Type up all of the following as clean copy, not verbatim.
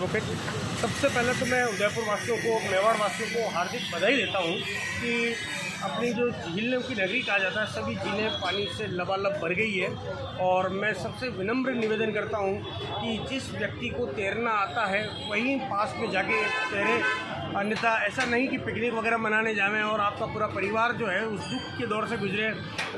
Traffic. सबसे पहले तो मैं उदयपुर वासियों को, मेवाड़ वासियों को हार्दिक बधाई देता हूँ कि अपनी जो झीलों की नगरी कहा जाता है, सभी झीलें पानी से लबालब भर गई है। और मैं सबसे विनम्र निवेदन करता हूँ कि जिस व्यक्ति को तैरना आता है वहीं पास में जाके तैरे, अन्यथा ऐसा नहीं कि पिकनिक वगैरह मनाने जावें और आपका पूरा परिवार जो है उस दुख के दौर से गुजरे।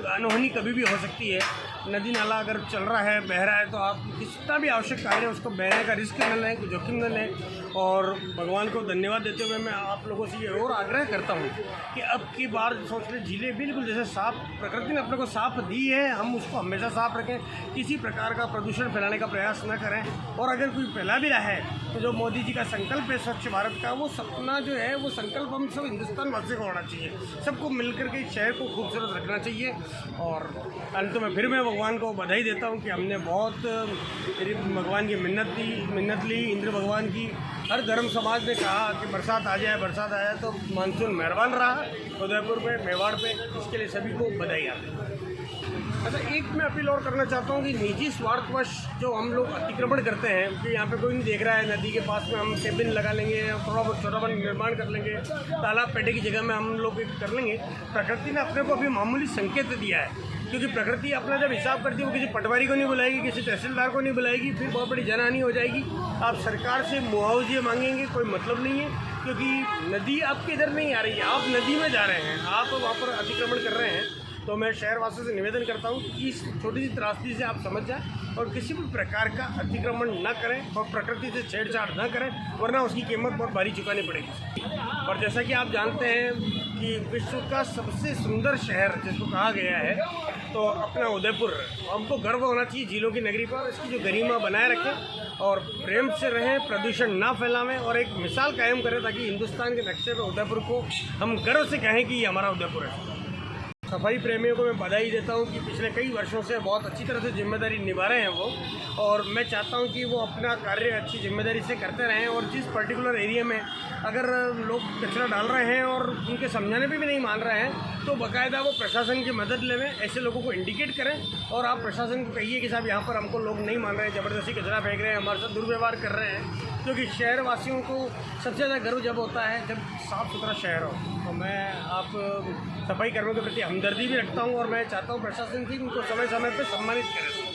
अनहोनी कभी भी हो सकती है। नदी नाला अगर चल रहा है, बह रहा है, तो आप जितना भी आवश्यक कार्य है उसको बहने का रिस्क न लें, जोखिम न लें। और भगवान को धन्यवाद देते हुए मैं आप लोगों से ये और आग्रह करता हूँ कि अब की बार सोच लें, झीलें बिल्कुल जैसे साफ, प्रकृति ने अपने को साफ दी है, हम उसको हमेशा साफ रखें, किसी प्रकार का प्रदूषण फैलाने का प्रयास न करें। और अगर कोई फैला भी रहा है तो जो मोदी जी का संकल्प है स्वच्छ भारत का, वो सपना जो है, वो संकल्प हम सब हिंदुस्तान वासियों को होना चाहिए। सबको मिलकर के शहर को खूबसूरत रखना चाहिए। और अंत में फिर मैं भगवान को बधाई देता हूँ कि हमने बहुत भगवान की मिन्नत ली, इंद्र भगवान की। हर धर्म समाज ने कहा कि बरसात आ जाए, बरसात आ जाए, तो मानसून मेहरबान रहा उदयपुर पे, मेवाड़ पे। इसके लिए सभी को बधाई आती है। अच्छा, एक मैं अपील और करना चाहता हूँ कि निजी स्वार्थवश जो हम लोग अतिक्रमण करते हैं कि यहाँ पे कोई नहीं देख रहा है, नदी के पास में हम केबिन लगा लेंगे, थोड़ा बहुत छोटा बड़ा निर्माण कर लेंगे, तालाब पेटे की जगह में हम लोग कर लेंगे। प्रकृति ने अपने को अभी मामूली संकेत दिया है, क्योंकि प्रकृति अपना जब हिसाब करती है वो किसी पटवारी को नहीं बुलाएगी, किसी तहसीलदार को नहीं बुलाएगी, फिर बहुत बड़ी जनहानि हो जाएगी। आप सरकार से मुआवजे मांगेंगे, कोई मतलब नहीं है, क्योंकि नदी आपके इधर नहीं आ रही है, आप नदी में जा रहे हैं, आप वहाँ पर अतिक्रमण कर रहे हैं। तो मैं शहरवासियों से निवेदन करता हूँ कि इस छोटी सी त्रासदी से आप समझ जाएं और किसी भी प्रकार का अतिक्रमण न करें और प्रकृति से छेड़छाड़ न करें, वरना उसकी कीमत बहुत भारी चुकानी पड़ेगी। और जैसा कि आप जानते हैं कि विश्व का सबसे सुंदर शहर जिसको कहा गया है, तो अपना उदयपुर, हमको गर्व होना चाहिए झीलों की नगरी पर। इसकी जो गरिमा बनाए रखें और प्रेम से रहें, प्रदूषण ना फैलावें और एक मिसाल कायम करें, ताकि हिंदुस्तान के नक्शे पर उदयपुर को हम गर्व से कहें कि ये हमारा उदयपुर है। सफाई प्रेमियों को मैं बधाई देता हूं कि पिछले कई वर्षों से बहुत अच्छी तरह से जिम्मेदारी निभा रहे हैं वो, और मैं चाहता हूं कि वो अपना कार्य अच्छी जिम्मेदारी से करते रहें। और जिस पर्टिकुलर एरिया में अगर लोग कचरा डाल रहे हैं और उनके समझाने पे भी नहीं मान रहे हैं, तो बाकायदा वो प्रशासन की मदद लेवें, ऐसे लोगों को इंडिकेट करें और आप प्रशासन को कहिए कि साहब यहाँ पर हमको लोग नहीं मान रहे हैं, ज़बरदस्ती कचरा फेंक रहे हैं, हमारे साथ दुर्व्यवहार कर रहे हैं। क्योंकि शहरवासियों को सबसे ज़्यादा गर्व जब होता है जब साफ़ सुथरा शहर हो। तो मैं आप सफाई कर्मियों के प्रति हमदर्दी भी रखता हूँ और मैं चाहता हूँ प्रशासन भी उनको समय समय पर सम्मानित करें।